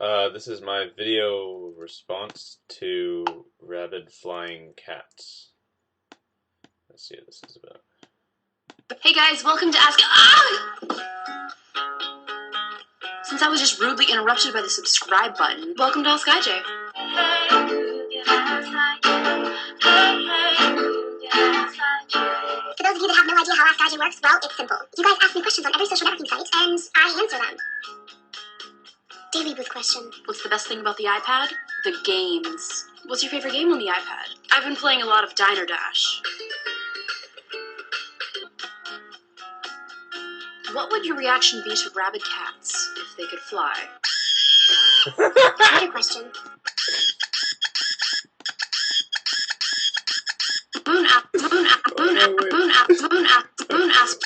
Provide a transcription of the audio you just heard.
This is my video response to rabid flying cats. Let's see what this is about. Hey guys, welcome to Ask. Since I was just rudely interrupted by the subscribe button, welcome to Ask IJ. For those of you that have no idea how Ask IJ works, well, it's simple. You guys ask me questions on every social networking site, and I answer them. Daily booth question. What's the best thing about the iPad? The games. What's your favorite game on the iPad? I've been playing a lot of Diner Dash. What would your reaction be to rabid cats if they could fly? Another question. Moon ask.